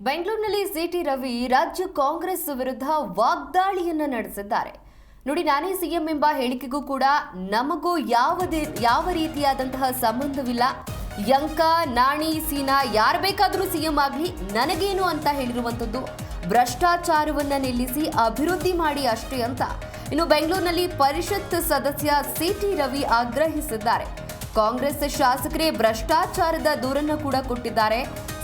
ಬೆಂಗಳೂರಿನಲ್ಲಿ ಸಿಟಿ ರವಿ ರಾಜ್ಯ ಕಾಂಗ್ರೆಸ್ ವಿರುದ್ಧ ವಾಗ್ದಾಳಿಯನ್ನ ನಡೆಸಿದ್ದಾರೆ. ನೋಡಿ, ನಾನೇ ಸಿಎಂ ಎಂಬ ಹೇಳಿಕೆಗೂ ಕೂಡ ನಮಗೂ ಯಾವ ರೀತಿಯಾದಂತಹ ಸಂಬಂಧವಿಲ್ಲ. ಯಂಕ ನಾಣಿ ಸೀನಾ ಯಾರು ಬೇಕಾದರೂ ಸಿಎಂ ಆಗಲಿ ನನಗೇನು ಅಂತ ಹೇಳಿರುವಂತದ್ದು. ಭ್ರಷ್ಟಾಚಾರವನ್ನ ನಿಲ್ಲಿಸಿ ಅಭಿವೃದ್ಧಿ ಮಾಡಿ ಅಷ್ಟೇ ಅಂತ ಇನ್ನು ಬೆಂಗಳೂರಿನಲ್ಲಿ ಪರಿಷತ್ ಸದಸ್ಯ ಸಿಟಿ ರವಿ ಆಗ್ರಹಿಸಿದ್ದಾರೆ. ಕಾಂಗ್ರೆಸ್ ಶಾಸಕರೇ ಭ್ರಷ್ಟಾಚಾರದ ದೂರನ್ನು ಕೂಡ ಕೊಟ್ಟಿದ್ದಾರೆ.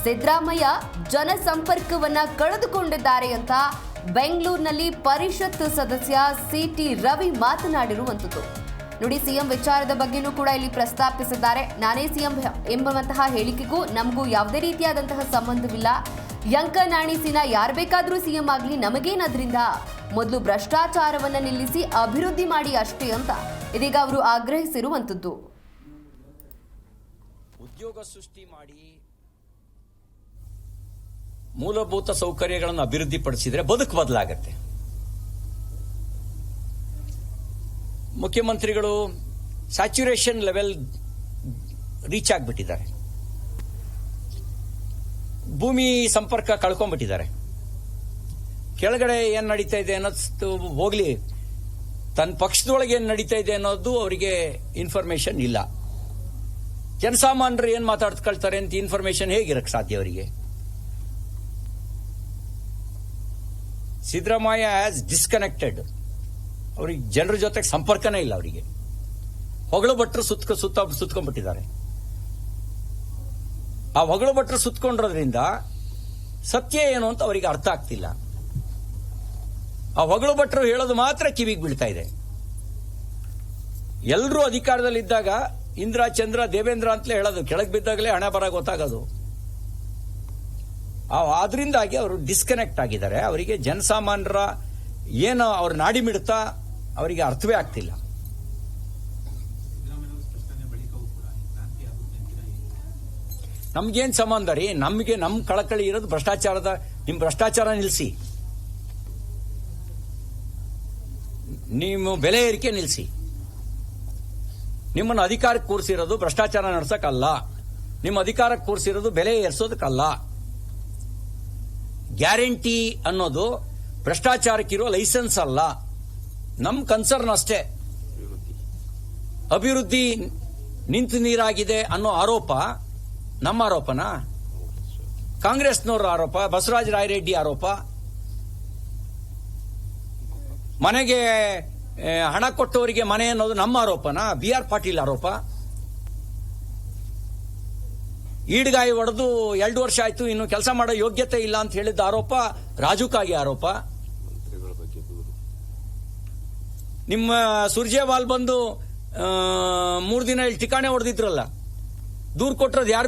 ಸಿದ್ದರಾಮಯ್ಯ ಜನಸಂಪರ್ಕವನ್ನ ಕಳೆದುಕೊಂಡಿದ್ದಾರೆ ಅಂತ ಬೆಂಗಳೂರಿನಲ್ಲಿ ಪರಿಷತ್ ಸದಸ್ಯ ಸಿಟಿ ರವಿ ಮಾತನಾಡಿರುವಂತದ್ದು. ನೋಡಿ, ಸಿಎಂ ವಿಚಾರದ ಬಗ್ಗೆನೂ ಕೂಡ ಇಲ್ಲಿ ಪ್ರಸ್ತಾಪಿಸಿದ್ದಾರೆ. ನಾನೇ ಸಿಎಂ ಎಂಬಂತಹ ಹೇಳಿಕೆಗೂ ನಮಗೂ ಯಾವುದೇ ರೀತಿಯಾದಂತಹ ಸಂಬಂಧವಿಲ್ಲ. ಯಂಕ ನಾಣಿ ಸೀನಾ ಯಾರು ಬೇಕಾದರೂ ಸಿಎಂ ಆಗಲಿ ನಮಗೇನದ್ರಿಂದ, ಮೊದಲು ಭ್ರಷ್ಟಾಚಾರವನ್ನ ನಿಲ್ಲಿಸಿ ಅಭಿವೃದ್ಧಿ ಮಾಡಿ ಅಷ್ಟೇ ಅಂತ ಇದೀಗ ಅವರು ಆಗ್ರಹಿಸಿರುವಂತದ್ದು. ಉದ್ಯೋಗ ಸೃಷ್ಟಿ ಮಾಡಿ ಮೂಲಭೂತ ಸೌಕರ್ಯಗಳನ್ನು ಅಭಿವೃದ್ಧಿಪಡಿಸಿದ್ರೆ ಬದುಕು ಬದಲಾಗತ್ತೆ. ಮುಖ್ಯಮಂತ್ರಿಗಳು ಸ್ಯಾಚುರೇಷನ್ ಲೆವೆಲ್ ರೀಚ್ ಆಗಿಬಿಟ್ಟಿದ್ದಾರೆ. ಭೂಮಿ ಸಂಪರ್ಕ ಕಳ್ಕೊಂಡ್ಬಿಟ್ಟಿದ್ದಾರೆ. ಕೆಳಗಡೆ ಏನ್ ನಡೀತಾ ಇದೆ ಅನ್ನೋದು ಹೋಗ್ಲಿ, ತನ್ನ ಪಕ್ಷದೊಳಗೆ ಏನ್ ನಡೀತಾ ಇದೆ ಅನ್ನೋದು ಅವರಿಗೆ ಇನ್ಫಾರ್ಮೇಶನ್ ಇಲ್ಲ. ಜನಸಾಮಾನ್ಯರು ಏನ್ ಮಾತಾಡ್ಕೊಳ್ತಾರೆ ಅಂತ ಇನ್ಫಾರ್ಮೇಶನ್ ಹೇಗಿರಕ್ಕೆ ಸಾಧ್ಯ ಅವರಿಗೆ? Siddaramaiah as disconnected. ಅವ್ರಿಗೆ ಜನರ ಜೊತೆಗೆ ಸಂಪರ್ಕನೇ ಇಲ್ಲ. ಅವರಿಗೆ ಹೊಗಳು ಭಟ್ರು ಸುತ್ಕೊಂಡ್ಬಿಟ್ಟಿದ್ದಾರೆ. ಆ ಹೊಗಳು ಭಟ್ರು ಸುತ್ಕೊಂಡಿರೋದ್ರಿಂದ ಸತ್ಯ ಏನು ಅಂತ ಅವರಿಗೆ ಅರ್ಥ ಆಗ್ತಿಲ್ಲ. ಆ ಹೊಗಳು ಭಟ್ರು ಹೇಳೋದು ಮಾತ್ರ ಕಿವಿಗೆ ಬೀಳ್ತಾ ಇದೆ. ಎಲ್ಲರೂ ಅಧಿಕಾರದಲ್ಲಿದ್ದಾಗ ಇಂದ್ರ ಚಂದ್ರ ದೇವೇಂದ್ರ ಅಂತಲೇ ಹೇಳೋದು, ಕೆಳಗೆ ಬಿದ್ದಾಗಲೇ ಹಣ ಬರ ಗೊತ್ತಾಗೋದು. ಆದ್ರಿಂದಾಗಿ ಅವರು ಡಿಸ್ಕನೆಕ್ಟ್ ಆಗಿದ್ದಾರೆ. ಅವರಿಗೆ ಜನಸಾಮಾನ್ಯರ ಏನು ಅವ್ರ ನಾಡಿ ಮಿಡ್ತಾ ಅವರಿಗೆ ಅರ್ಥವೇ ಆಗ್ತಿಲ್ಲ. ನಮ್ಗೇನ್ ಸಂಬಂಧ ರೀ? ನಮ್ ಕಳಕಳಿ ಇರೋದು ಭ್ರಷ್ಟಾಚಾರದ. ನಿಮ್ ಭ್ರಷ್ಟಾಚಾರ ನಿಲ್ಲಿಸಿ, ನಿಮ್ಮ ಬೆಲೆ ಏರಿಕೆ ನಿಲ್ಲಿಸಿ. ನಿಮ್ಮನ್ನು ಅಧಿಕಾರಕ್ಕೆ ಕೂರಿಸಿರೋದು ಭ್ರಷ್ಟಾಚಾರ ನಡೆಸಕ್ಕಲ್ಲ. ನಿಮ್ಮ ಅಧಿಕಾರಕ್ಕೆ ಕೂರಿಸಿರೋದು ಬೆಲೆ ಏರಿಸೋದಕ್ಕಲ್ಲ. ಗ್ಯಾರಂಟಿ ಅನ್ನೋದು ಭ್ರಷ್ಟಾಚಾರಕ್ಕಿರೋ ಲೈಸೆನ್ಸ್ ಅಲ್ಲ. ನಮ್ ಕನ್ಸರ್ನ್ ಅಷ್ಟೇ. ಅಭಿವೃದ್ಧಿ ನಿಂತು ನೀರಾಗಿದೆ ಅನ್ನೋ ಆರೋಪ ನಮ್ಮ ಆರೋಪನಾ? ಕಾಂಗ್ರೆಸ್ನವರ ಆರೋಪ, ಬಸವರಾಜ ರಾಯರೆಡ್ಡಿ ಆರೋಪ. ಮನೆಗೆ ಹಣ ಕೊಟ್ಟವರಿಗೆ ಮನೆ ಅನ್ನೋದು ನಮ್ಮ ಆರೋಪನಾ? BR ಪಾಟೀಲ್ ಆರೋಪ. ಈಡ್ಗಾಯಿ ಹೊಡೆದು 2 ವರ್ಷ ಆಯ್ತು, ಇನ್ನು ಕೆಲಸ ಮಾಡೋ ಯೋಗ್ಯತೆ ಇಲ್ಲ ಅಂತ ಹೇಳಿದ್ದ ಆರೋಪ ರಾಜುಕಾಗಿ ಆರೋಪ. ನಿಮ್ಮ ಸುರ್ಜೇವಾಲ್ ಬಂದು 3 ದಿನ ಇಲ್ಲಿ ಠಿಕಾಣೆ ಹೊಡೆದಿದ್ರಲ್ಲ, ದೂರು ಕೊಟ್ಟರದು ಯಾರ